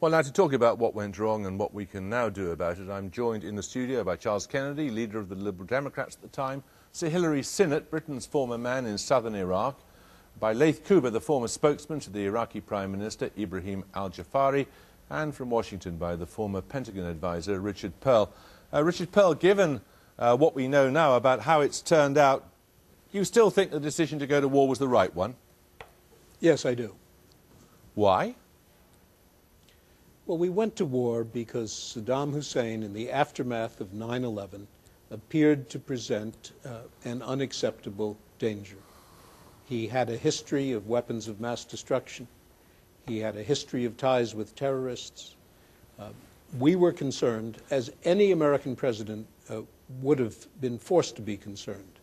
Well, now to talk about what went wrong and what we can now do about it, I'm joined in the studio by Charles Kennedy, leader of the Liberal Democrats at the time, Sir Hilary Sinnott, Britain's former man in southern Iraq, by Laith Kuba, the former spokesman to the Iraqi Prime Minister Ibrahim al-Jafari, and from Washington by the former Pentagon advisor Richard Perle. Richard Perle, given what we know now about how it's turned out, you still think the decision to go to war was the right one? Yes, I do. Why? Well, we went to war because Saddam Hussein, in the aftermath of 9/11, appeared to present an unacceptable danger. He had a history of weapons of mass destruction. He had a history of ties with terrorists. We were concerned, as any American president would have been forced to be concerned,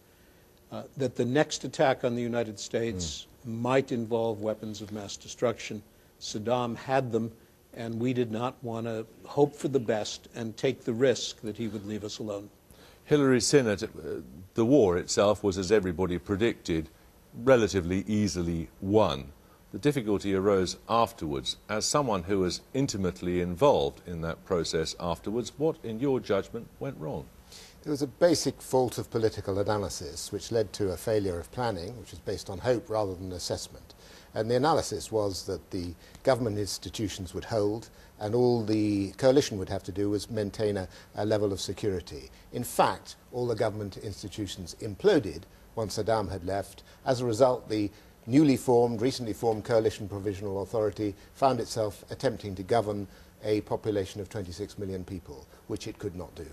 that the next attack on the United States might involve weapons of mass destruction. Saddam had them, and we did not want to hope for the best and take the risk that he would leave us alone. Hilary Sinnott, the war itself was, as everybody predicted, relatively easily won. The difficulty arose afterwards. As someone who was intimately involved in that process afterwards, what, in your judgment, went wrong? It was a basic fault of political analysis which led to a failure of planning, which was based on hope rather than assessment. And the analysis was that the government institutions would hold, and all the coalition would have to do was maintain a level of security. In fact, all the government institutions imploded once Saddam had left. As a result, the recently formed Coalition Provisional Authority found itself attempting to govern a population of 26 million people, which it could not do.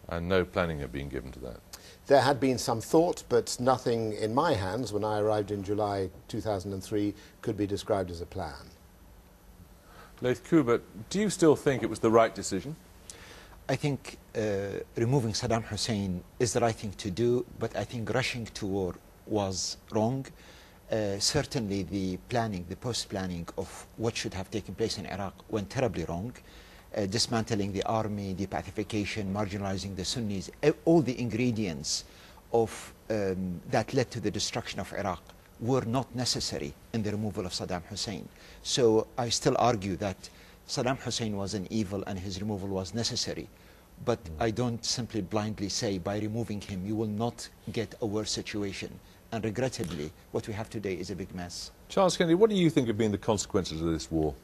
And no planning had been given to that? There had been some thought, but nothing in my hands when I arrived in July 2003 could be described as a plan. Laith Kuba, do you still think it was the right decision? I think removing Saddam Hussein is the right thing to do, but I think rushing to war was wrong. Certainly the planning, the post-planning of what should have taken place in Iraq went terribly wrong. Dismantling the army, depacification, marginalizing the Sunnis, all the ingredients of that led to the destruction of Iraq were not necessary in the removal of Saddam Hussein. So I still argue that Saddam Hussein was an evil and his removal was necessary. But I don't simply blindly say by removing him you will not get a worse situation. And regrettably, what we have today is a big mess. Charles Kennedy, what do you think have been the consequences of this war?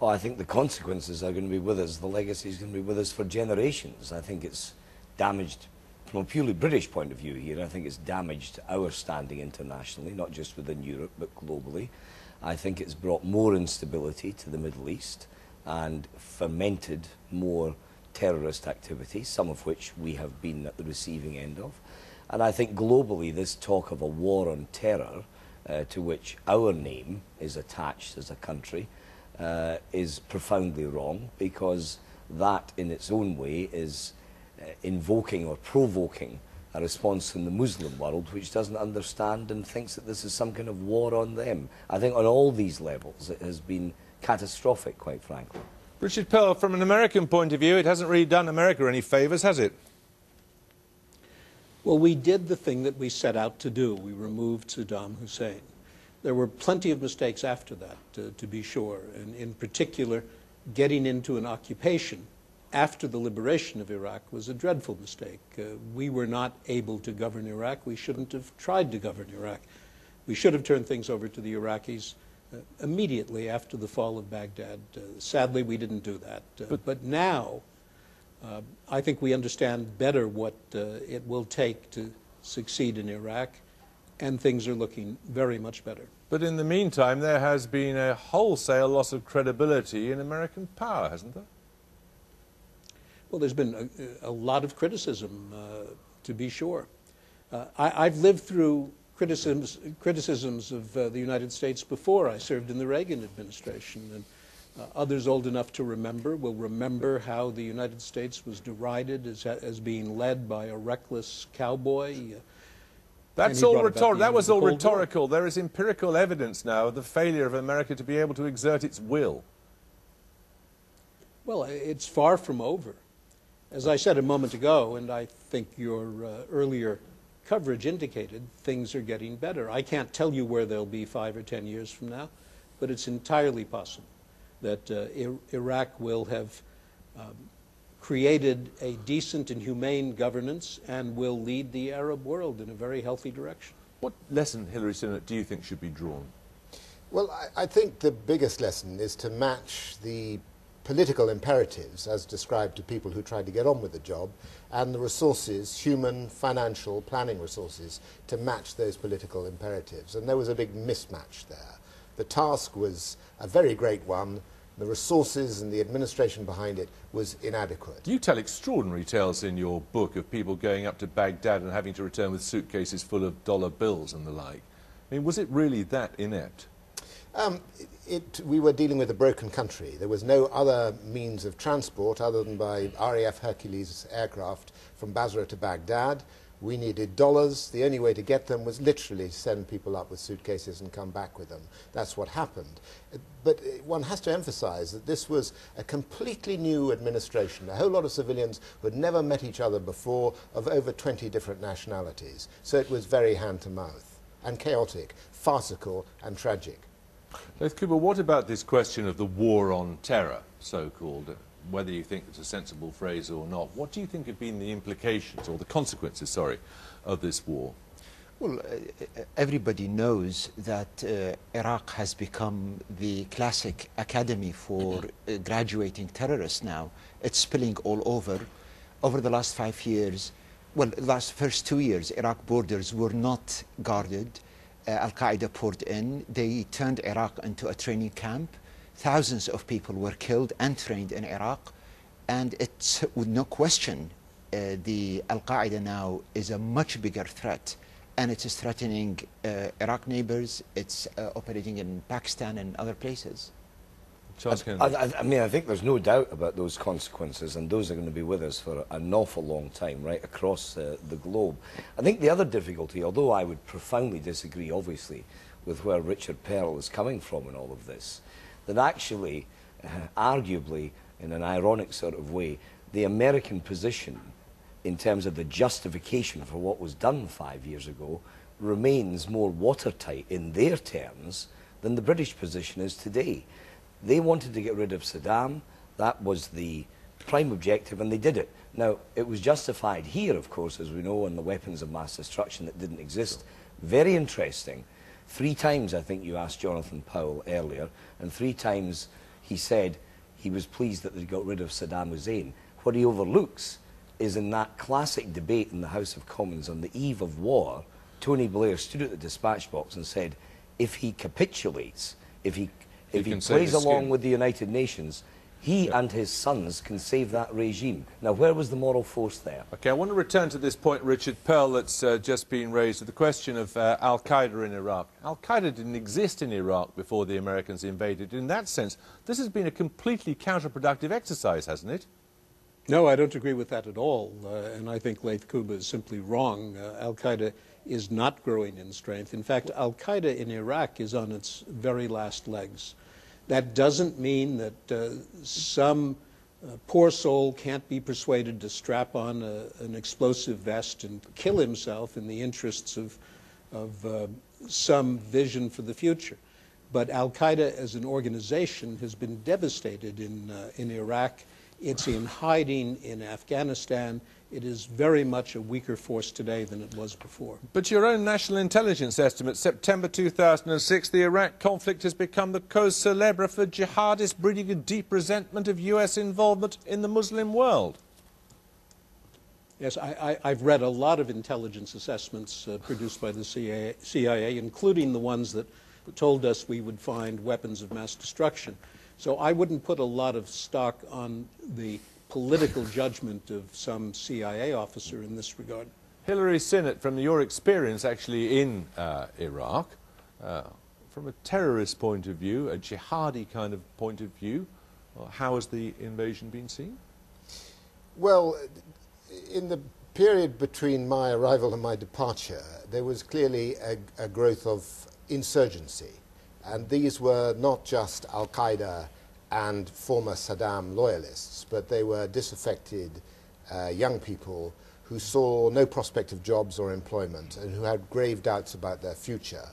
Oh, I think the consequences are going to be with us. The legacy is going to be with us for generations. I think it's damaged, from a purely British point of view here, I think it's damaged our standing internationally, not just within Europe, but globally. I think it's brought more instability to the Middle East and fermented more terrorist activity, some of which we have been at the receiving end of. And I think globally this talk of a war on terror, to which our name is attached as a country, is profoundly wrong, because that in its own way is invoking or provoking a response from the Muslim world which doesn't understand and thinks that this is some kind of war on them. I think on all these levels it has been catastrophic, quite frankly. Richard Perle, from an American point of view, it hasn't really done America any favours, has it? Well, we did the thing that we set out to do. We removed Saddam Hussein. There were plenty of mistakes after that, to be sure, and in particular, getting into an occupation after the liberation of Iraq was a dreadful mistake. We were not able to govern Iraq. We shouldn't have tried to govern Iraq. We should have turned things over to the Iraqis immediately after the fall of Baghdad. Sadly, we didn't do that. But now, I think we understand better what it will take to succeed in Iraq, and things are looking very much better. But in the meantime, there has been a wholesale loss of credibility in American power, hasn't there? Well, there's been a lot of criticism, to be sure. I've lived through criticisms of the United States before. I served in the Reagan administration, and others old enough to remember will remember how the United States was derided as being led by a reckless cowboy. That's all rhetorical. That was all rhetorical. There is empirical evidence now of the failure of America to be able to exert its will. Well, it's far from over. As I said a moment ago, and I think your earlier coverage indicated, things are getting better. I can't tell you where they'll be 5 or 10 years from now, but it's entirely possible that Iraq will have created a decent and humane governance and will lead the Arab world in a very healthy direction. What lesson, Hillary Sinnott, do you think should be drawn? Well, I think the biggest lesson is to match the political imperatives as described to people who tried to get on with the job and the resources, human, financial, planning resources, to match those political imperatives. And there was a big mismatch there. The task was a very great one. The resources and the administration behind it was inadequate. You tell extraordinary tales in your book of people going up to Baghdad and having to return with suitcases full of dollar bills and the like. I mean, was it really that inept? We were dealing with a broken country. There was no other means of transport other than by RAF Hercules aircraft from Basra to Baghdad. We needed dollars. The only way to get them was literally to send people up with suitcases and come back with them. That's what happened. But one has to emphasize that this was a completely new administration, a whole lot of civilians who had never met each other before, of over 20 different nationalities. So it was very hand-to-mouth and chaotic, farcical and tragic. Leith Cooper, what about this question of the war on terror, so-called, whether you think it's a sensible phrase or not? What do you think have been the implications, or the consequences, sorry, of this war? Well, everybody knows that Iraq has become the classic academy for graduating terrorists now. It's spilling all over. Over the last 5 years, well, the first 2 years, Iraq borders were not guarded. Al-Qaeda poured in. They turned Iraq into a training camp. Thousands of people were killed and trained in Iraq. And it's, with no question, the Al-Qaeda now is a much bigger threat. And it is threatening Iraq neighbors. It's operating in Pakistan and other places. I mean, I think there's no doubt about those consequences, and those are going to be with us for an awful long time, right across the globe. I think the other difficulty, although I would profoundly disagree, obviously, with where Richard Pearl is coming from in all of this, that actually, arguably, in an ironic sort of way, the American position in terms of the justification for what was done 5 years ago remains more watertight in their terms than the British position is today. They wanted to get rid of Saddam. That was the prime objective, and they did it. Now, it was justified here, of course, as we know, on the weapons of mass destruction that didn't exist. Very interesting. 3 times, I think you asked Jonathan Powell earlier, and 3 times he said he was pleased that they got rid of Saddam Hussein. What he overlooks is in that classic debate in the House of Commons on the eve of war, Tony Blair stood at the dispatch box and said, if he capitulates, if he plays along with the United Nations, he and his sons can save that regime. Now, where was the moral force there? OK, I want to return to this point, Richard Pearl, that's just been raised, the question of Al-Qaeda in Iraq. Al-Qaeda didn't exist in Iraq before the Americans invaded. In that sense, this has been a completely counterproductive exercise, hasn't it? No, I don't agree with that at all, and I think Leith Cooper is simply wrong. Al-Qaeda is not growing in strength. In fact, Al-Qaeda in Iraq is on its very last legs. That doesn't mean that some poor soul can't be persuaded to strap on an explosive vest and kill himself in the interests of some vision for the future. But Al-Qaeda as an organization has been devastated in Iraq. It's in hiding in Afghanistan. It is very much a weaker force today than it was before. But your own national intelligence estimate, September 2006, the Iraq conflict has become the cause célèbre for jihadists breeding a deep resentment of US involvement in the Muslim world. Yes, I've read a lot of intelligence assessments produced by the CIA, including the ones that told us we would find weapons of mass destruction. So I wouldn't put a lot of stock on the political judgment of some CIA officer in this regard. Hillary Sinnott, from your experience actually in Iraq, from a terrorist point of view, a jihadi kind of point of view, how has the invasion been seen? Well, in the period between my arrival and my departure, there was clearly a growth of insurgency. And these were not just Al-Qaeda and former Saddam loyalists, but they were disaffected young people who saw no prospect of jobs or employment and who had grave doubts about their future.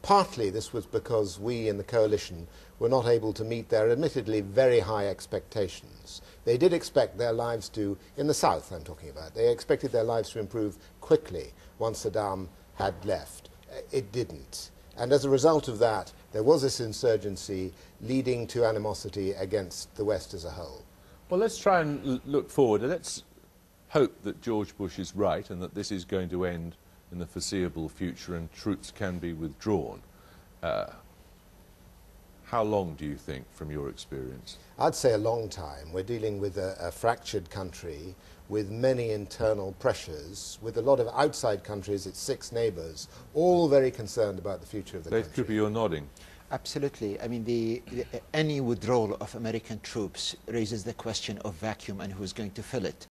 Partly this was because we in the coalition were not able to meet their admittedly very high expectations. They did expect their lives to, in the south I'm talking about, they expected their lives to improve quickly once Saddam had left. It didn't. And as a result of that, there was this insurgency leading to animosity against the West as a whole. Well, let's try and look forward. Let's hope that George Bush is right and that this is going to end in the foreseeable future and troops can be withdrawn. How long do you think, from your experience? I'd say a long time. We're dealing with a fractured country with many internal pressures, with a lot of outside countries, its 6 neighbours, all very concerned about the future of the country. Cooper, you're nodding. Absolutely. I mean, any withdrawal of American troops raises the question of vacuum and who's going to fill it.